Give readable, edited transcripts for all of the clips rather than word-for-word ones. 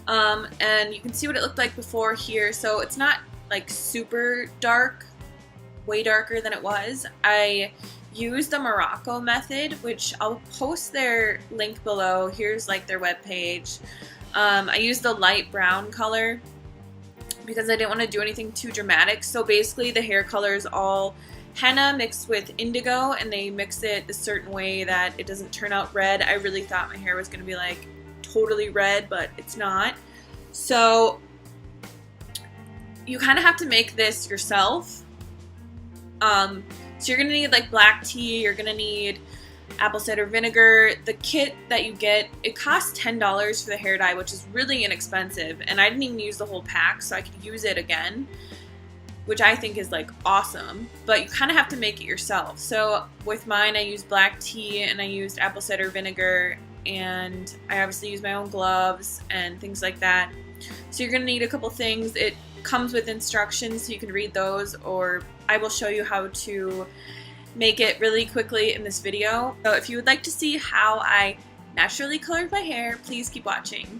And you can see what it looked like before here. So it's not like super dark, way darker than it was. I used the Morocco method, which I'll post their link below. Here's like their webpage. I used the light brown color because I didn't want to do anything too dramatic. So basically the hair color is all henna mixed with indigo, and they mix it a certain way that it doesn't turn out red. I really thought my hair was going to be like totally red, but it's not. So you kind of have to make this yourself. So you're going to need like black tea, you're going to need apple cider vinegar. The kit that you get, it costs $10 for the hair dye, which is really inexpensive, and I didn't even use the whole pack, so I could use it again, which I think is like awesome, but you kind of have to make it yourself. So with mine, I used black tea and I used apple cider vinegar, and I obviously used my own gloves and things like that. So you're going to need a couple things. It comes with instructions, so you can read those, or I will show you how to make it really quickly in this video. So if you would like to see how I naturally colored my hair, please keep watching.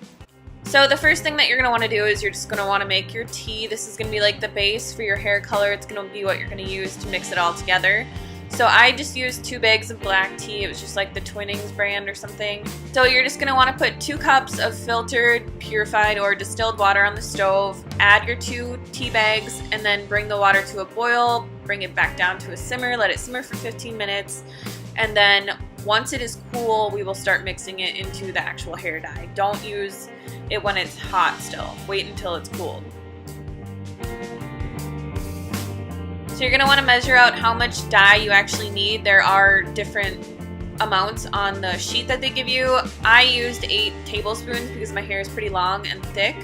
So the first thing that you're going to want to do is you're just going to want to make your tea. This is going to be like the base for your hair color. It's going to be what you're going to use to mix it all together. So I just used 2 bags of black tea. It was just like the Twinnings brand or something. So you're just going to want to put 2 cups of filtered, purified, or distilled water on the stove. Add your 2 tea bags and then bring the water to a boil. Bring it back down to a simmer. Let it simmer for 15 minutes. And then once it is cool, we will start mixing it into the actual hair dye. Don't use it when it's hot still. Wait until it's cooled. So you're going to want to measure out how much dye you actually need. There are different amounts on the sheet that they give you. I used 8 tablespoons because my hair is pretty long and thick.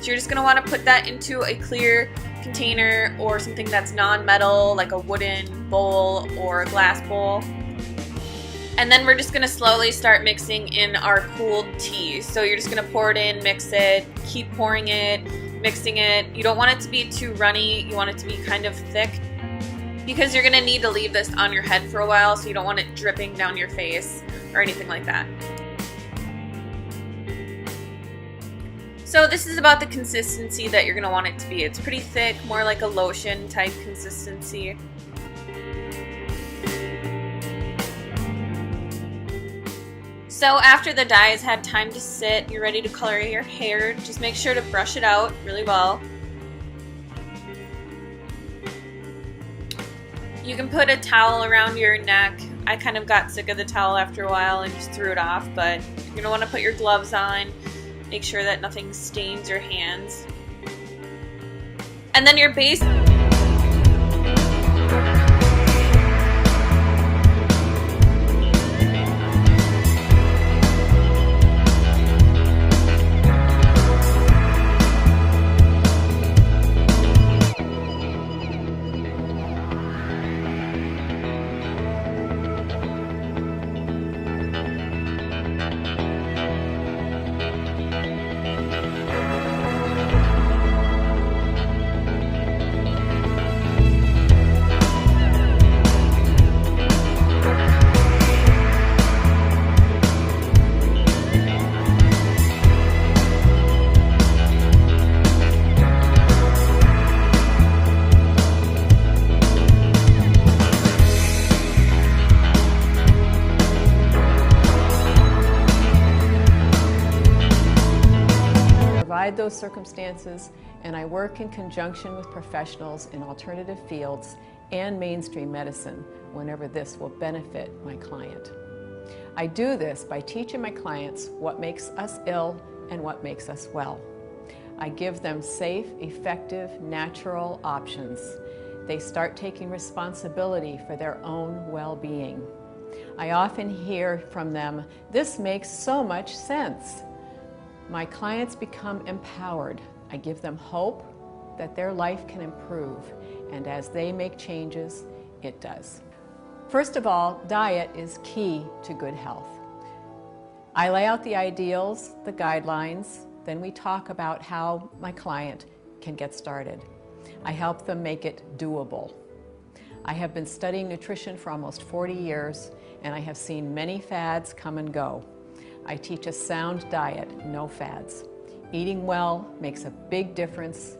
So you're just going to want to put that into a clear container or something that's non-metal, like a wooden bowl or a glass bowl. And then we're just going to slowly start mixing in our cooled tea. So you're just going to pour it in, mix it, keep pouring it, mixing it. You don't want it to be too runny. You want it to be kind of thick, because you're going to need to leave this on your head for a while, so you don't want it dripping down your face or anything like that. So this is about the consistency that you're going to want it to be. It's pretty thick, more like a lotion type consistency. So after the dye has had time to sit, you're ready to color your hair. Just make sure to brush it out really well. You can put a towel around your neck. I kind of got sick of the towel after a while and just threw it off, but you're going to want to put your gloves on. Make sure that nothing stains your hands. And then your base. Those circumstances, and I work in conjunction with professionals in alternative fields and mainstream medicine whenever this will benefit my client. I do this by teaching my clients what makes us ill and what makes us well. I give them safe, effective, natural options. They start taking responsibility for their own well-being. I often hear from them, "This makes so much sense." My clients become empowered. I give them hope that their life can improve, and as they make changes, it does. First of all, diet is key to good health. I lay out the ideals, the guidelines, then we talk about how my client can get started. I help them make it doable. I have been studying nutrition for almost 40 years, and I have seen many fads come and go. I teach a sound diet, no fads. Eating well makes a big difference